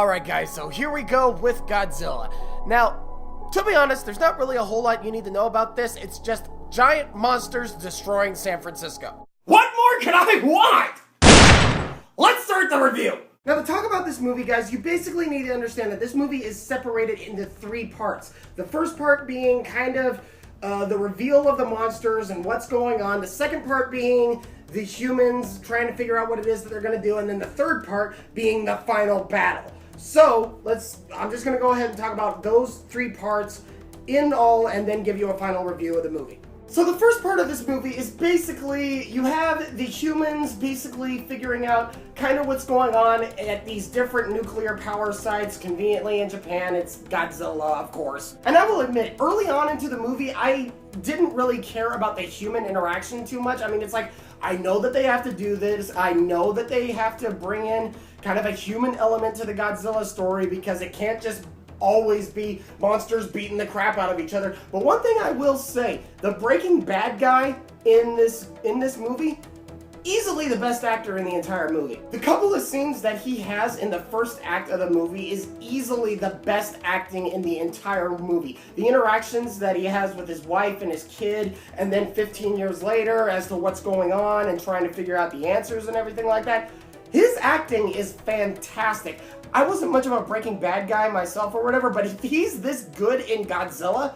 Alright guys, so here we go with Godzilla. Now, to be honest, there's not really a whole lot you need to know about this. It's just giant monsters destroying San Francisco. What more could I want? Let's start the review. Now, to talk about this movie, guys, you basically need to understand that this movie is separated into three parts. The first part being kind of the reveal of the monsters and what's going on. The second part being the humans trying to figure out what it is that they're going to do. And then the third part being the final battle. So, I'm just going to go ahead and talk about those three parts in all and then give you a final review of the movie. So the first part of this movie is basically, you have the humans basically figuring out kind of what's going on at these different nuclear power sites. Conveniently in Japan, it's Godzilla, of course. And I will admit, early on into the movie, I didn't really care about the human interaction too much. I mean, it's like, I know that they have to do this. I know that they have to bring in kind of a human element to the Godzilla story because it can't just always be monsters beating the crap out of each other. But one thing I will say, the Breaking Bad guy in this movie, easily the best actor in the entire movie. The couple of scenes that he has in the first act of the movie is easily the best acting in the entire movie. The interactions that he has with his wife and his kid, and then 15 years later as to what's going on and trying to figure out the answers and everything like that. His acting is fantastic. I wasn't much of a Breaking Bad guy myself or whatever, but if he's this good in Godzilla,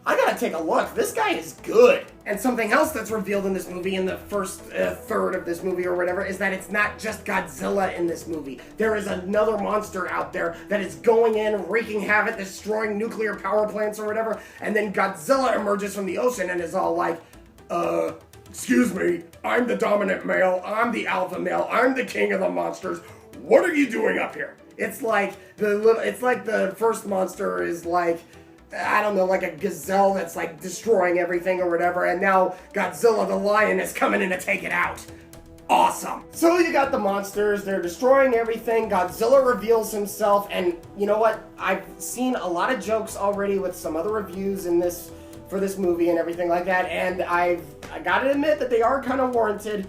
I gotta take a look. This guy is good. And something else that's revealed in this movie, in the first third of this movie or whatever, is that it's not just Godzilla in this movie. There is another monster out there that is going in, wreaking havoc, destroying nuclear power plants or whatever, and then Godzilla emerges from the ocean and is all like, excuse me, I'm the dominant male, I'm the alpha male, I'm the king of the monsters. What are you doing up here? It's like the first monster is like, I don't know, like a gazelle that's like destroying everything or whatever, and now Godzilla the lion is coming in to take it out. Awesome. So you got the monsters, they're destroying everything, Godzilla reveals himself, and you know what? I've seen a lot of jokes already with some other reviews for this movie and everything like that, and I gotta admit that they are kind of warranted,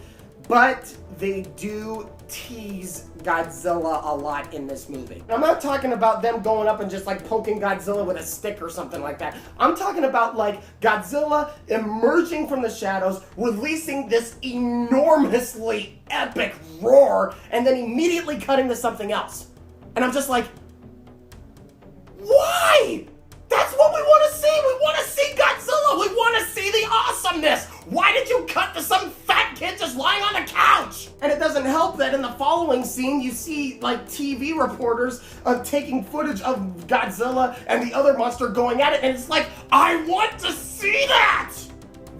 but they do tease Godzilla a lot in this movie. I'm not talking about them going up and just like poking Godzilla with a stick or something like that. I'm talking about like Godzilla emerging from the shadows, releasing this enormously epic roar, and then immediately cutting to something else. And I'm just like, why? That's what we want to see! We want to see Godzilla! We want to see the awesomeness! Why did you cut to some fat kid just lying on the couch? And it doesn't help that in the following scene you see like TV reporters taking footage of Godzilla and the other monster going at it, and it's like, I want to see that!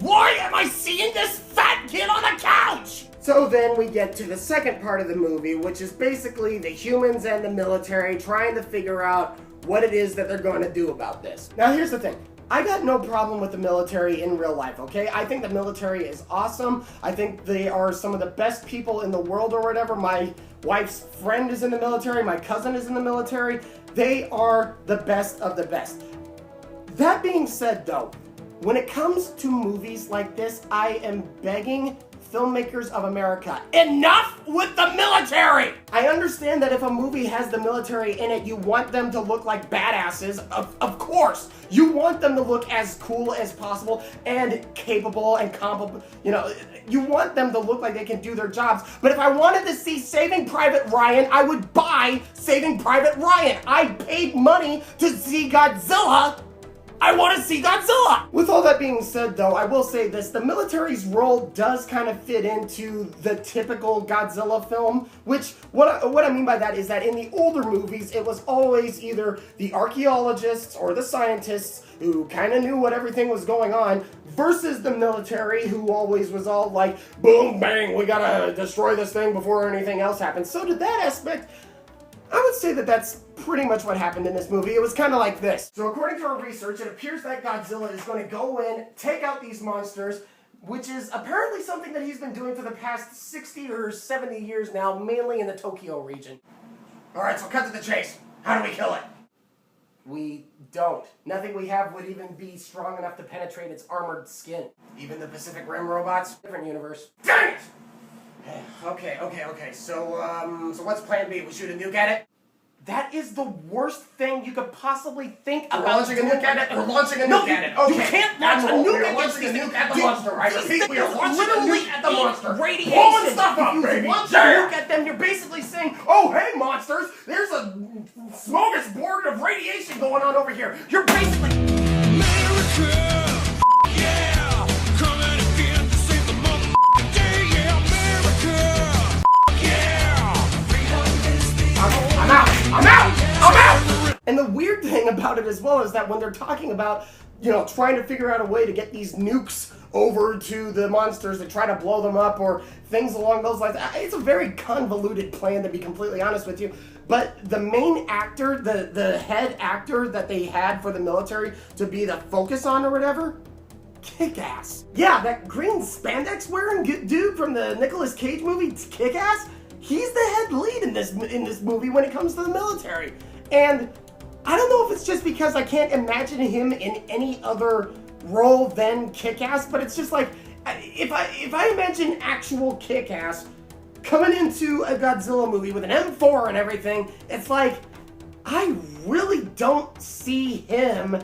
Why am I seeing this fat kid on the couch? So then we get to the second part of the movie, which is basically the humans and the military trying to figure out what it is that they're going to do about this. Now here's the thing. I got no problem with the military in real life, okay? I think the military is awesome. I think they are some of the best people in the world or whatever. My wife's friend is in the military. My cousin is in the military. They are the best of the best. That being said though, when it comes to movies like this, I am begging filmmakers of America, enough with the military! I understand that if a movie has the military in it, you want them to look like badasses, of course. You want them to look as cool as possible and capable and competent, you want them to look like they can do their jobs. But if I wanted to see Saving Private Ryan, I would buy Saving Private Ryan. I paid money to see Godzilla. I want to see Godzilla! With all that being said though, I will say this, the military's role does kind of fit into the typical Godzilla film, which, what I mean by that is that in the older movies, it was always either the archaeologists or the scientists who kind of knew what everything was going on, versus the military who always was all like, boom, bang, we gotta destroy this thing before anything else happens. So to that aspect, I would say that that's pretty much what happened in this movie. It was kind of like this. So according to our research, it appears that Godzilla is going to go in, take out these monsters, which is apparently something that he's been doing for the past 60 or 70 years now, mainly in the Tokyo region. Alright, so cut to the chase. How do we kill it? We don't. Nothing we have would even be strong enough to penetrate its armored skin. Even the Pacific Rim robots? Different universe. Dang it! Okay. So what's plan B? We shoot a nuke at it? That is the worst thing you could possibly think about. Launching a nuke at it. We're launching a nuke at it. You Okay. can't launch a Admiral, nuke we are at launching a nuke at the monster. I These repeat, we are things launching a literally nuke at the monster. radiation. Blowing stuff up, If you baby. launch a Yeah. nuke at them, you're basically saying, "Oh, hey, monsters! There's a smorgasbord of radiation going on over here." You're basically. America, yeah, coming again to save the motherfucking day, yeah, America, yeah. I'm out. I'm out. I'm out. And the weird thing about it as well is that when they're talking about, trying to figure out a way to get these nukes over to the monsters and try to blow them up or things along those lines, it's a very convoluted plan, to be completely honest with you. But the main actor, the head actor that they had for the military to be the focus on or whatever, Kick-Ass. Yeah, that green spandex wearing dude from the Nicolas Cage movie, Kick-Ass, he's the head lead in this movie when it comes to the military. And I don't know if it's just because I can't imagine him in any other role than Kick-Ass, but it's just like, if I imagine actual Kick-Ass coming into a Godzilla movie with an M4 and everything, it's like, I really don't see him,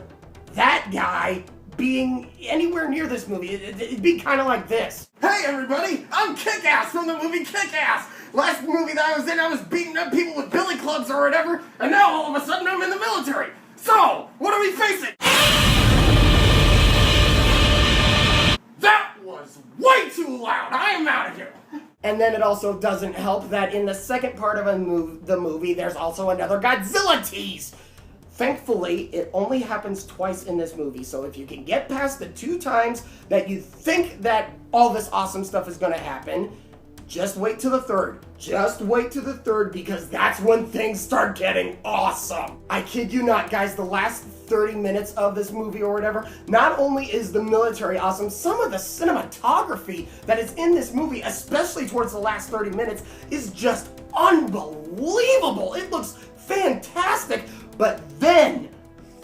that guy, being anywhere near this movie. It'd be kind of like this. Hey everybody, I'm Kick-Ass from the movie Kick-Ass. Last movie that I was in, I was beating up people with billy clubs or whatever, and now all of a sudden I'm in the military. So, what are we facing? That was way too loud. I am out of here. And then it also doesn't help that in the second part of the movie, there's also another Godzilla tease. Thankfully, it only happens twice in this movie, so if you can get past the 2 times that you think that all this awesome stuff is going to happen, just wait till the 3rd. Just wait till the 3rd, because that's when things start getting awesome. I kid you not, guys, the last 30 minutes of this movie or whatever, not only is the military awesome, some of the cinematography that is in this movie, especially towards the last 30 minutes, is just unbelievable. It looks fantastic. But then,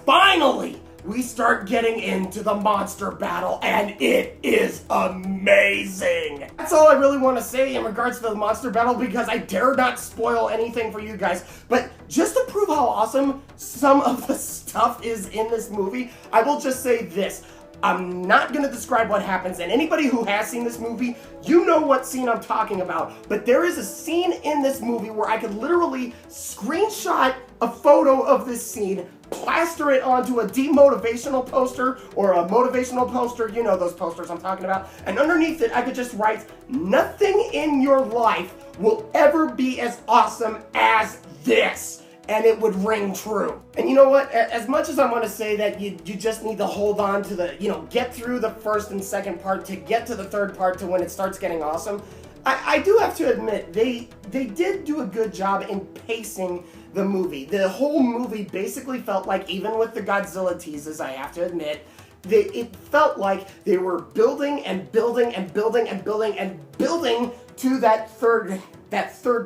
finally, we start getting into the monster battle, and it is amazing. That's all I really want to say in regards to the monster battle, because I dare not spoil anything for you guys. But just to prove how awesome some of the stuff is in this movie, I will just say this. I'm not going to describe what happens, and anybody who has seen this movie, you know what scene I'm talking about. But there is a scene in this movie where I could literally screenshot a photo of this scene, plaster it onto a demotivational poster or a motivational poster, you know those posters I'm talking about, and underneath it I could just write, "Nothing in your life will ever be as awesome as this." And it would ring true. And you know what? As much as I want to say that you just need to hold on to the, get through the first and second part to get to the third part to when it starts getting awesome, I do have to admit, they did do a good job in pacing the movie. The whole movie basically felt like, even with the Godzilla teases, I have to admit, it felt like they were building and building and building and building and building to that third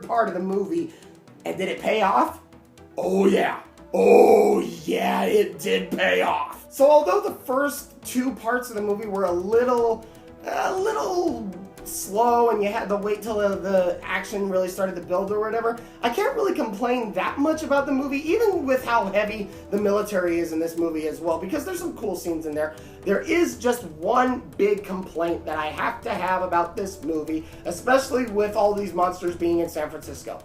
part of the movie. And did it pay off? Oh yeah, it did pay off. So although the first 2 parts of the movie were a little slow and you had to wait till the action really started to build or whatever, I can't really complain that much about the movie, even with how heavy the military is in this movie as well, because there's some cool scenes in there. There is just one big complaint that I have to have about this movie, especially with all these monsters being in San Francisco.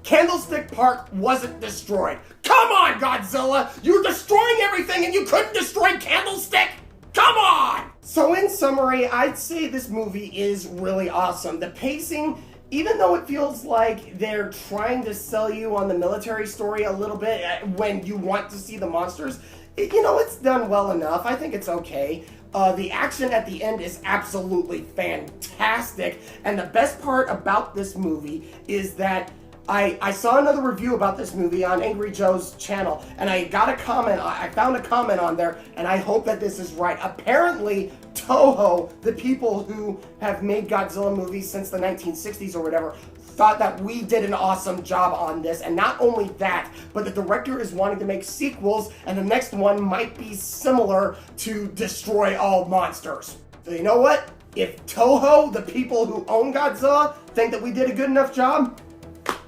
Candlestick Park wasn't destroyed. Come on, Godzilla! You're destroying everything and you couldn't destroy Candlestick? Come on! So in summary, I'd say this movie is really awesome. The pacing, even though it feels like they're trying to sell you on the military story a little bit when you want to see the monsters, it's done well enough. I think it's okay. The action at the end is absolutely fantastic. And the best part about this movie is that I saw another review about this movie on Angry Joe's channel, and I found a comment on there, and I hope that this is right. Apparently, Toho, the people who have made Godzilla movies since the 1960s or whatever, thought that we did an awesome job on this, and not only that, but the director is wanting to make sequels, and the next one might be similar to Destroy All Monsters. So you know what? If Toho, the people who own Godzilla, think that we did a good enough job,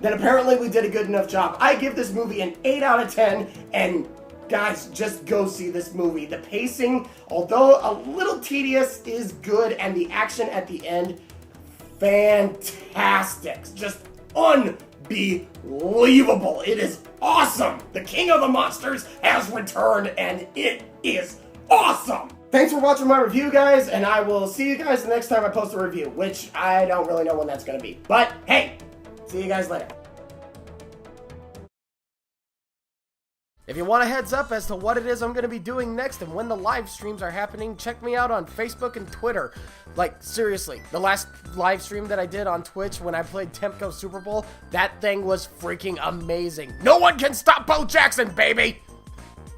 then apparently we did a good enough job. I give this movie an 8 out of 10, and guys, just go see this movie. The pacing, although a little tedious, is good, and the action at the end, fantastic. Just unbelievable. It is awesome. The King of the Monsters has returned, and it is awesome. Thanks for watching my review, guys, and I will see you guys the next time I post a review, which I don't really know when that's going to be. But, hey, see you guys later. If you want a heads up as to what it is I'm going to be doing next and when the live streams are happening, check me out on Facebook and Twitter. Like, seriously, the last live stream that I did on Twitch when I played Temco Super Bowl, that thing was freaking amazing. No one can stop Bo Jackson, baby!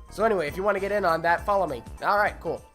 So anyway, if you want to get in on that, follow me. Alright, cool.